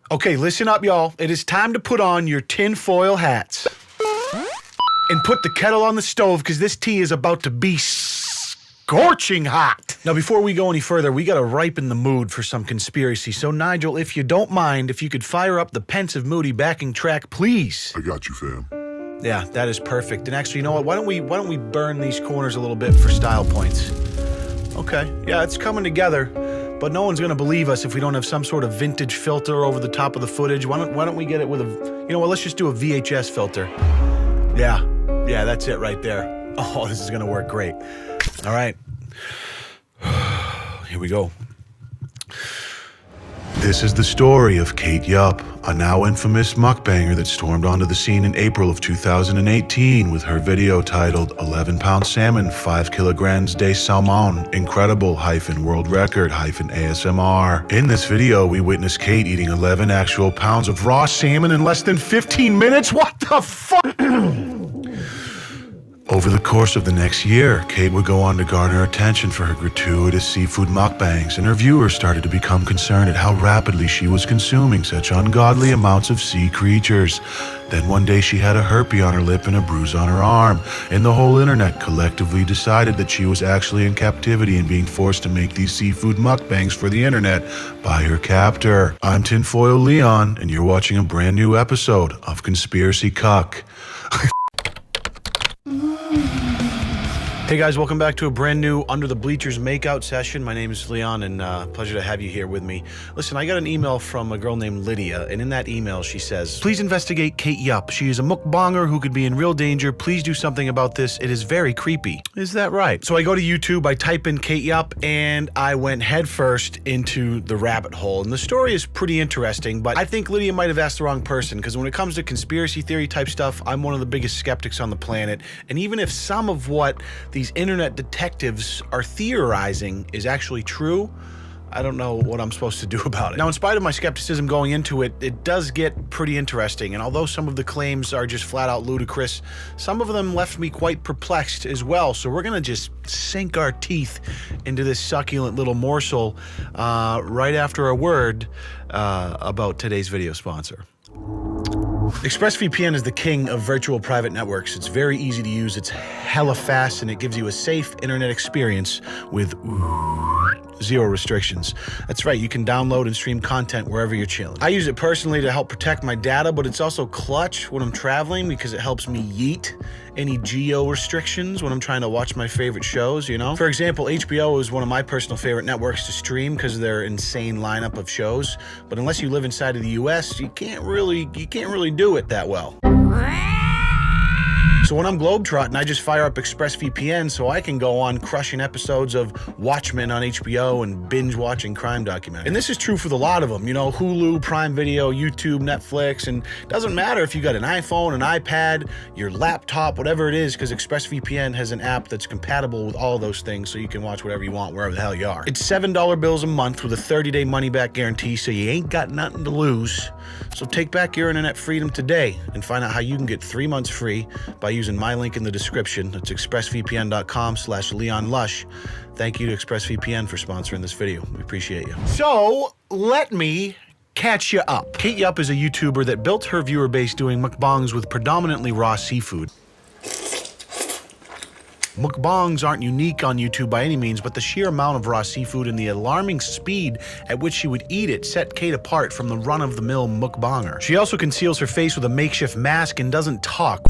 Okay, listen up, y'all. It is time to put on your tinfoil hats. And put the kettle on the stove, because this tea is about to be scorching hot. Now, before we go any further, we gotta ripen the mood for some conspiracy. So, Nigel, if you don't mind, if you could fire up the pensive, moody backing track, please. I got you, fam. Yeah, that is perfect. And actually, you know what? Why don't we burn these corners a little bit for style points? Okay, yeah, it's coming together. But no one's gonna believe us if we don't have some sort of vintage filter over the top of the footage. Why don't we get it with a, you know what, let's just do a VHS filter. Yeah, that's it right there. Oh, this is gonna work great. All right, here we go. This is the story of Kate Yupp, a now infamous mukbanger that stormed onto the scene in April of 2018 with her video titled 11-pound salmon, 5 kilograms de salmon, incredible -world record -ASMR. In this video, we witness Kate eating 11 actual pounds of raw salmon in less than 15 minutes. What the fuck? Over the course of the next year, Kate would go on to garner attention for her gratuitous seafood mukbangs, and her viewers started to become concerned at how rapidly she was consuming such ungodly amounts of sea creatures. Then one day she had a herpes on her lip and a bruise on her arm, and the whole internet collectively decided that she was actually in captivity and being forced to make these seafood mukbangs for the internet by her captor. I'm Tinfoil Leon, and you're watching a brand new episode of Conspiracy Cuck. Hey guys, welcome back to a brand new Under the Bleachers makeout session. My name is Leon, and pleasure to have you here with me. Listen, I got an email from a girl named Lydia, and in that email she says, "Please investigate Kate Yupp. She is a mukbanger who could be in real danger. Please do something about this. It is very creepy." Is that right? So I go to YouTube, I type in Kate Yupp, and I went headfirst into the rabbit hole. And the story is pretty interesting, but I think Lydia might have asked the wrong person, because when it comes to conspiracy theory type stuff, I'm one of the biggest skeptics on the planet. And even if some of what these internet detectives are theorizing is actually true, I don't know what I'm supposed to do about it. Now, in spite of my skepticism going into it, it does get pretty interesting, and although some of the claims are just flat out ludicrous, some of them left me quite perplexed as well. So we're gonna just sink our teeth into this succulent little morsel right after a word about today's video sponsor. ExpressVPN is the king of virtual private networks. It's very easy to use, it's hella fast, and it gives you a safe internet experience with zero restrictions. That's right, you can download and stream content wherever you're chilling. I use it personally to help protect my data, but it's also clutch when I'm traveling because it helps me yeet any geo restrictions when I'm trying to watch my favorite shows, you know? For example, HBO is one of my personal favorite networks to stream because of their insane lineup of shows, but unless you live inside of the US, you can't really do it that well. So when I'm globetrotting, I just fire up ExpressVPN so I can go on crushing episodes of Watchmen on HBO and binge watching crime documentaries. And this is true for the lot of them, you know, Hulu, Prime Video, YouTube, Netflix, and it doesn't matter if you got an iPhone, an iPad, your laptop, whatever it is, because ExpressVPN has an app that's compatible with all those things so you can watch whatever you want wherever the hell you are. It's $7 bills a month with a 30-day money-back guarantee, so you ain't got nothing to lose. So take back your internet freedom today and find out how you can get 3 months free by using my link in the description. It's expressvpn.com/LeonLush. Thank you to ExpressVPN for sponsoring this video. We appreciate you. So let me catch you up. Kate Yupp is a YouTuber that built her viewer base doing mukbangs with predominantly raw seafood. Mukbangs aren't unique on YouTube by any means, but the sheer amount of raw seafood and the alarming speed at which she would eat it set Kate apart from the run-of-the-mill mukbanger. She also conceals her face with a makeshift mask and doesn't talk,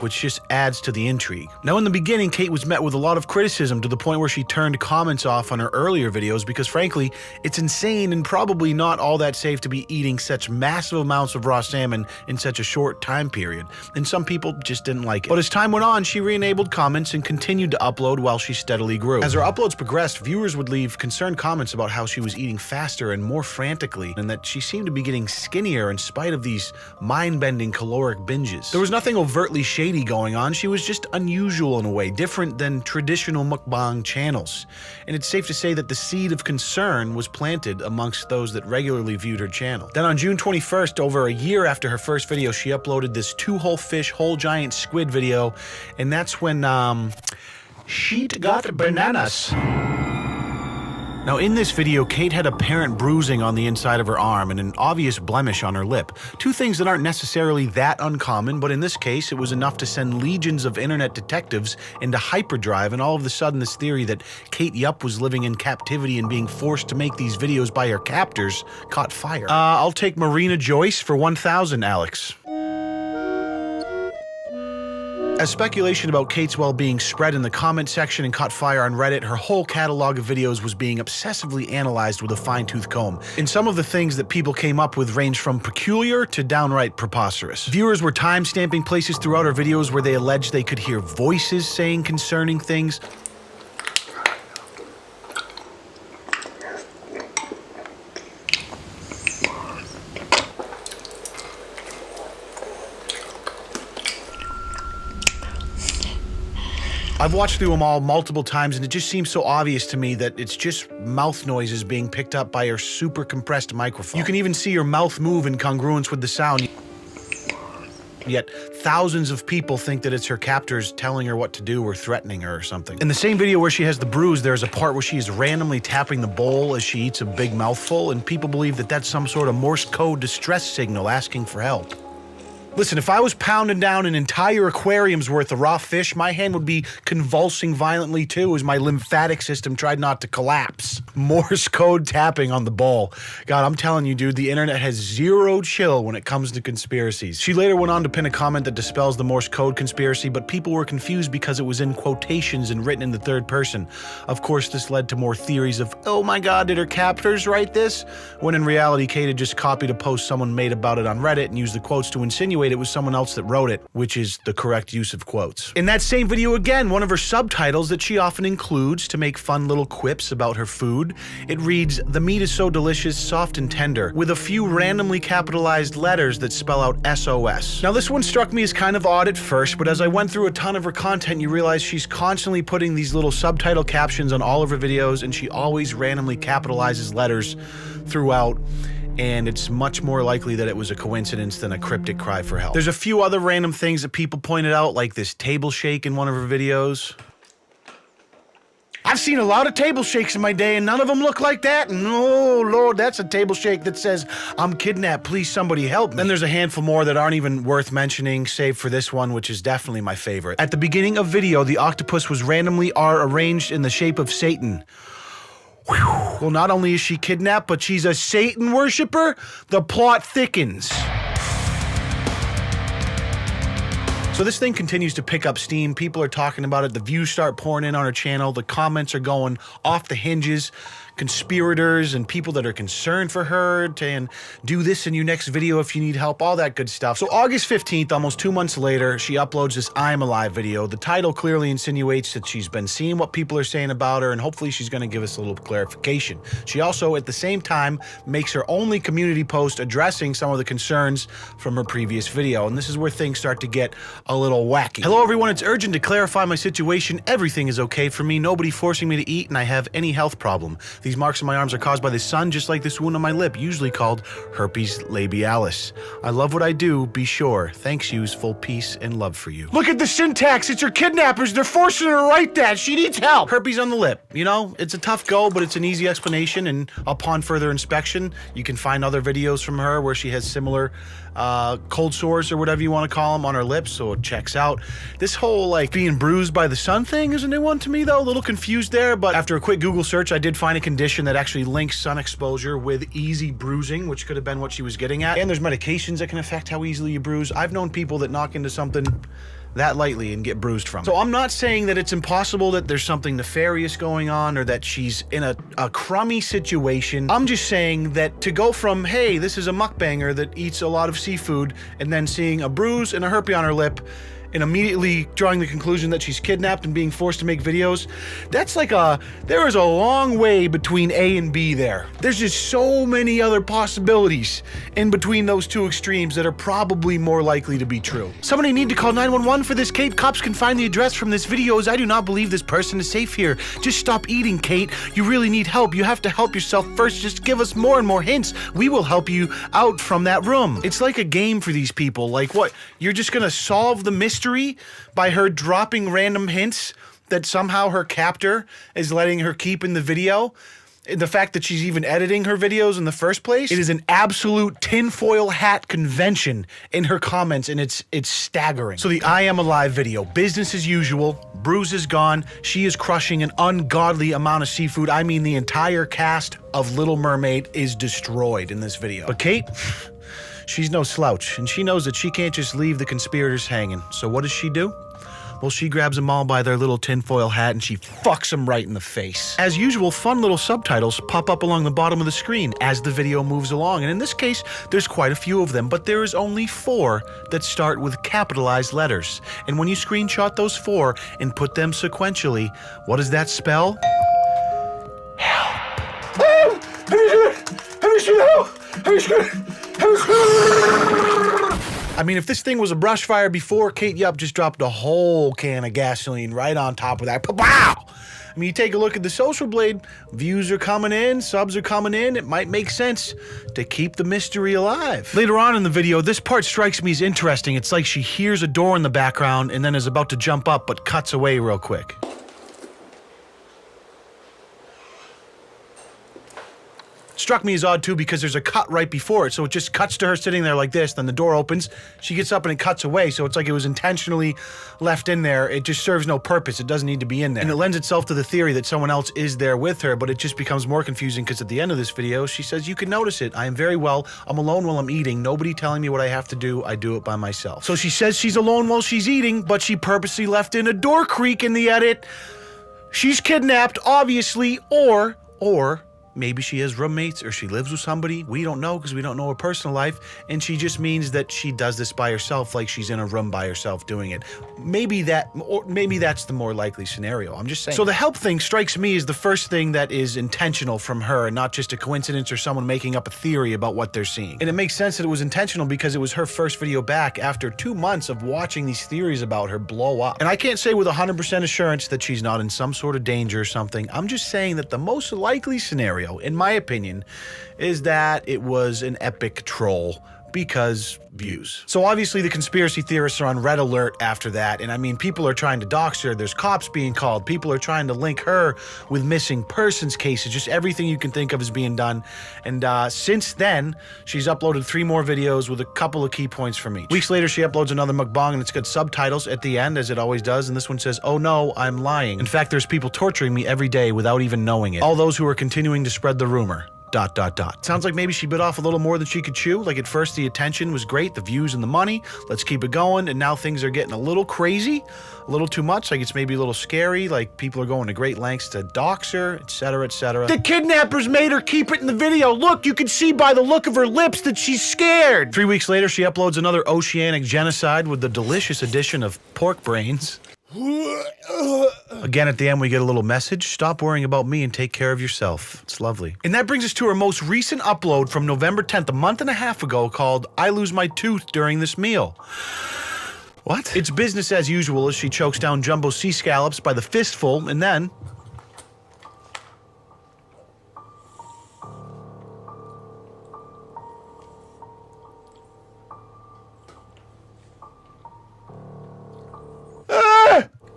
which just adds to the intrigue. Now, in the beginning, Kate was met with a lot of criticism to the point where she turned comments off on her earlier videos because, frankly, it's insane and probably not all that safe to be eating such massive amounts of raw salmon in such a short time period, and some people just didn't like it. But as time went on, she re-enabled comments and continued to upload while she steadily grew. As her uploads progressed, viewers would leave concerned comments about how she was eating faster and more frantically, and that she seemed to be getting skinnier in spite of these mind-bending caloric binges. There was nothing overtly shady going on. She was just unusual in a way, different than traditional mukbang channels. And it's safe to say that the seed of concern was planted amongst those that regularly viewed her channel. Then on June 21st, over a year after her first video, she uploaded this 2 whole fish, whole giant squid video, and that's when she'd got bananas. Now in this video, Kate had apparent bruising on the inside of her arm and an obvious blemish on her lip. Two things that aren't necessarily that uncommon, but in this case it was enough to send legions of internet detectives into hyperdrive, and all of a sudden this theory that Kate Yupp was living in captivity and being forced to make these videos by her captors caught fire. I'll take Marina Joyce for 1,000, Alex. As speculation about Kate's well-being spread in the comment section and caught fire on Reddit, her whole catalog of videos was being obsessively analyzed with a fine-tooth comb. And some of the things that people came up with ranged from peculiar to downright preposterous. Viewers were time-stamping places throughout her videos where they alleged they could hear voices saying concerning things. I've watched through them all multiple times, and it just seems so obvious to me that it's just mouth noises being picked up by her super compressed microphone. You can even see her mouth move in congruence with the sound. Yet thousands of people think that it's her captors telling her what to do or threatening her or something. In the same video where she has the bruise, there's a part where she is randomly tapping the bowl as she eats a big mouthful, and people believe that that's some sort of Morse code distress signal asking for help. Listen, if I was pounding down an entire aquarium's worth of raw fish, my hand would be convulsing violently too as my lymphatic system tried not to collapse. Morse code tapping on the bowl. God, I'm telling you, dude, the internet has zero chill when it comes to conspiracies. She later went on to pin a comment that dispels the Morse code conspiracy, but people were confused because it was in quotations and written in the third person. Of course, this led to more theories of, oh my God, did her captors write this? When in reality, Kate had just copied a post someone made about it on Reddit and used the quotes to insinuate it was someone else that wrote it, which is the correct use of quotes. In that same video again, one of her subtitles that she often includes to make fun little quips about her food, it reads, "The meat is so delicious, soft and tender," with a few randomly capitalized letters that spell out SOS. Now this one struck me as kind of odd at first, but as I went through a ton of her content, you realize she's constantly putting these little subtitle captions on all of her videos, and she always randomly capitalizes letters throughout. And it's much more likely that it was a coincidence than a cryptic cry for help. There's a few other random things that people pointed out, like this table shake in one of her videos. I've seen a lot of table shakes in my day, and none of them look like that. And oh, Lord, that's a table shake that says, "I'm kidnapped, please somebody help me." Then there's a handful more that aren't even worth mentioning, save for this one, which is definitely my favorite. At the beginning of video, the octopus was randomly arranged in the shape of Satan. Well, not only is she kidnapped, but she's a Satan worshiper. The plot thickens. So this thing continues to pick up steam. People are talking about it. The views start pouring in on her channel. The comments are going off the hinges. Conspirators and people that are concerned for her and do this in your next video if you need help, all that good stuff. So August 15th, almost 2 months later, she uploads this I'm Alive video. The title clearly insinuates that she's been seeing what people are saying about her, and hopefully she's going to give us a little clarification. She also, at the same time, makes her only community post addressing some of the concerns from her previous video, and this is where things start to get a little wacky. Hello everyone, it's urgent to clarify my situation. Everything is okay for me, nobody forcing me to eat, and I have any health problem. These marks on my arms are caused by the sun, just like this wound on my lip, usually called herpes labialis. I love what I do, be sure. Thanks yous, full peace and love for you. Look at the syntax, it's her kidnappers, they're forcing her to write that, she needs help. Herpes on the lip, you know, it's a tough go, but it's an easy explanation, and upon further inspection, you can find other videos from her where she has similar cold sores or whatever you want to call them on her lips, so it checks out. This whole like being bruised by the sun thing is a new one to me though, a little confused there, but after a quick Google search I did find a condition that actually links sun exposure with easy bruising, which could have been what she was getting at. And there's medications that can affect how easily you bruise. I've known people that knock into something that lightly and get bruised from it. So I'm not saying that it's impossible that there's something nefarious going on or that she's in a crummy situation. I'm just saying that to go from, hey, this is a mukbanger that eats a lot of seafood, and then seeing a bruise and a herpes on her lip, and immediately drawing the conclusion that she's kidnapped and being forced to make videos, that's like there is a long way between A and B there. There's just so many other possibilities in between those two extremes that are probably more likely to be true. Somebody need to call 911 for this, Kate. Cops can find the address from this video, as I do not believe this person is safe here. Just stop eating, Kate. You really need help. You have to help yourself first. Just give us more and more hints. We will help you out from that room. It's like a game for these people. Like what? You're just gonna solve the mystery by her dropping random hints that somehow her captor is letting her keep in the video? the fact that she's even editing her videos in the first place. It is an absolute tinfoil hat convention in her comments, and it's staggering. So the I Am Alive video, business as usual, Bruce is gone, she is crushing an ungodly amount of seafood. I mean, the entire cast of Little Mermaid is destroyed in this video. But Kate, she's no slouch, and she knows that she can't just leave the conspirators hanging. So what does she do? Well, she grabs them all by their little tinfoil hat and she fucks them right in the face. As usual, fun little subtitles pop up along the bottom of the screen as the video moves along, and in this case, there's quite a few of them, but there is only 4 that start with capitalized letters. And when you screenshot those 4 and put them sequentially, what does that spell? Help! I mean, if this thing was a brush fire before, Kate Yup just dropped a whole can of gasoline right on top of that. Wow! I mean, you take a look at the Social Blade, views are coming in, subs are coming in, it might make sense to keep the mystery alive. Later on in the video, this part strikes me as interesting. It's like she hears a door in the background and then is about to jump up, but cuts away real quick. Struck me as odd too because there's a cut right before it, so it just cuts to her sitting there like this, then the door opens, she gets up and it cuts away, so it's like it was intentionally left in there. It just serves no purpose, it doesn't need to be in there. And it lends itself to the theory that someone else is there with her, but it just becomes more confusing because at the end of this video, she says, "You can notice it, I am very well, I'm alone while I'm eating, nobody telling me what I have to do, I do it by myself." So she says she's alone while she's eating, but she purposely left in a door creak in the edit. She's kidnapped, obviously, or maybe she has roommates or she lives with somebody. We don't know because we don't know her personal life, and she just means that she does this by herself, like she's in a room by herself doing it. Maybe that's the more likely scenario. I'm just saying. So the help thing strikes me as the first thing that is intentional from her and not just a coincidence or someone making up a theory about what they're seeing. And it makes sense that it was intentional because it was her first video back after 2 months of watching these theories about her blow up. And I can't say with 100% assurance that she's not in some sort of danger or something. I'm just saying that the most likely scenario, in my opinion, is that it was an epic troll because views. So obviously the conspiracy theorists are on red alert after that, and I mean, people are trying to dox her, there's cops being called, people are trying to link her with missing persons cases, just everything you can think of is being done. And since then, she's uploaded 3 more videos with a couple of key points from each. Weeks later, she uploads another mukbang and it's got subtitles at the end, as it always does, and this one says, "Oh no, I'm lying. In fact, there's people torturing me every day without even knowing it. All those who are continuing to spread the rumor. ... Sounds like maybe she bit off a little more than she could chew. Like at first the attention was great, the views and the money, let's keep it going, and now things are getting a little crazy, a little too much, like it's maybe a little scary, like people are going to great lengths to dox her, etc, etc. The kidnappers made her keep it in the video. Look, you can see by the look of her lips that she's scared. 3 weeks later, she uploads another oceanic genocide with the delicious addition of pork brains. Again, at the end, we get a little message. Stop worrying about me and take care of yourself. It's lovely. And that brings us to her most recent upload from November 10th, a month and a half ago, called "I Lose My Tooth During This Meal." What? It's business as usual as she chokes down jumbo sea scallops by the fistful, and then...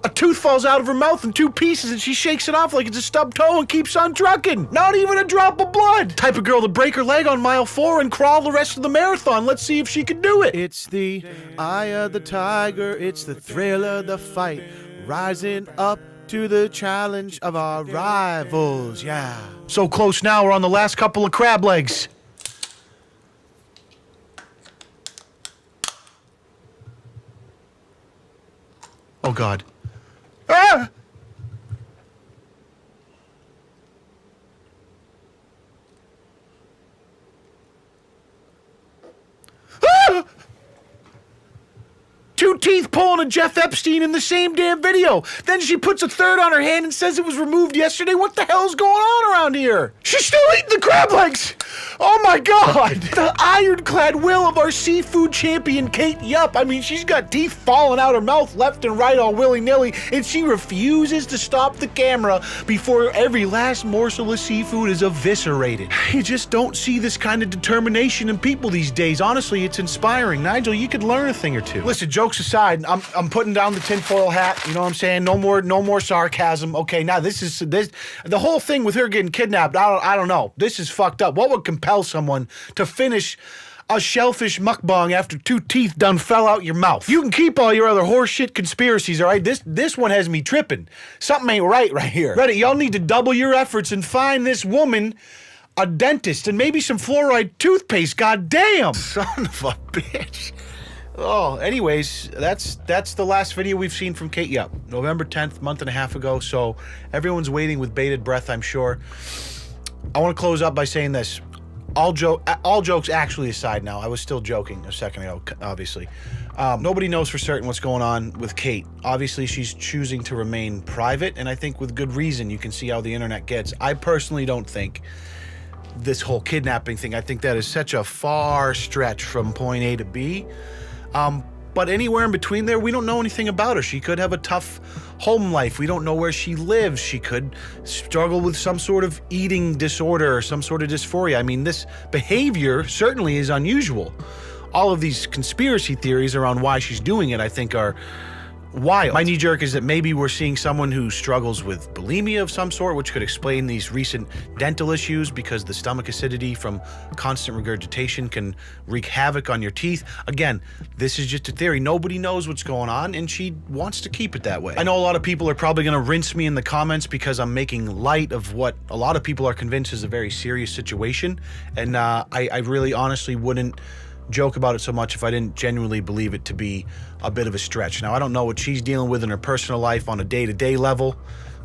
a tooth falls out of her mouth in 2 pieces and she shakes it off like it's a stubbed toe and keeps on trucking. Not even a drop of blood. Type of girl to break her leg on mile 4 and crawl the rest of the marathon. Let's see if she can do it. It's the eye of the tiger. It's the thrill of the fight. Rising up to the challenge of our rivals. Yeah. So close now. We're on the last couple of crab legs. Oh God. Ah! Ah! 2 teeth pulling a Jeff Epstein in the same damn video. Then she puts a third on her hand and says it was removed yesterday. What the hell's going on around here? She's still eating the crab legs. Oh my God! The ironclad will of our seafood champion, Kate Yupp. I mean, she's got teeth falling out her mouth left and right all willy-nilly, and she refuses to stop the camera before every last morsel of seafood is eviscerated. You just don't see this kind of determination in people these days. Honestly, it's inspiring. Nigel, you could learn a thing or two. Listen, jokes aside, I'm putting down the tinfoil hat. You know what I'm saying? No more sarcasm. Okay, now this the whole thing with her getting kidnapped. I don't know. This is fucked up. What would compel someone to finish a shellfish mukbang after 2 teeth done fell out your mouth? You can keep all your other horseshit conspiracies, all right? This one has me tripping. Something ain't right here. Reddit, y'all need to double your efforts and find this woman a dentist and maybe some fluoride toothpaste. God damn! Son of a bitch. Oh, anyways, that's the last video we've seen from Kate Yupp. November 10th, month and a half ago, so everyone's waiting with bated breath, I'm sure. I want to close up by saying this. All jokes actually aside now, I was still joking a second ago, obviously. Nobody knows for certain what's going on with Kate. Obviously, she's choosing to remain private, and I think with good reason. You can see how the internet gets. I personally don't think this whole kidnapping thing, I think that is such a far stretch from point A to B. But anywhere in between there, we don't know anything about her. She could have a tough home life. We don't know where she lives. She could struggle with some sort of eating disorder or some sort of dysphoria. I mean, this behavior certainly is unusual. All of these conspiracy theories around why she's doing it, I think, are wild. My knee jerk is that maybe we're seeing someone who struggles with bulimia of some sort, which could explain these recent dental issues, because the stomach acidity from constant regurgitation can wreak havoc on your teeth. Again, this is just a theory. Nobody knows what's going on, and she wants to keep it that way. I know a lot of people are probably going to rinse me in the comments because I'm making light of what a lot of people are convinced is a very serious situation, and I really honestly wouldn't joke about it so much if I didn't genuinely believe it to be a bit of a stretch. Now, I don't know what she's dealing with in her personal life on a day-to-day level.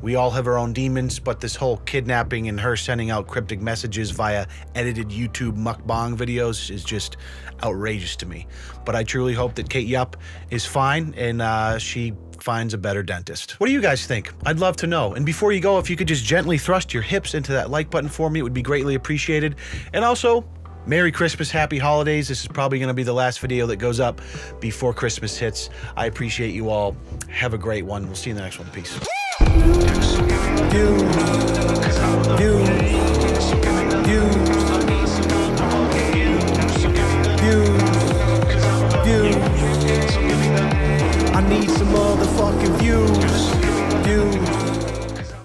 We all have our own demons, but this whole kidnapping and her sending out cryptic messages via edited YouTube mukbang videos is just outrageous to me. But I truly hope that Kate Yupp is fine and she finds a better dentist. What do you guys think? I'd love to know. And before you go, if you could just gently thrust your hips into that like button for me, it would be greatly appreciated. And also, Merry Christmas, Happy Holidays. This is probably going to be the last video that goes up before Christmas hits. I appreciate you all. Have a great one. We'll see you in the next one. Peace. I need some motherfucking views.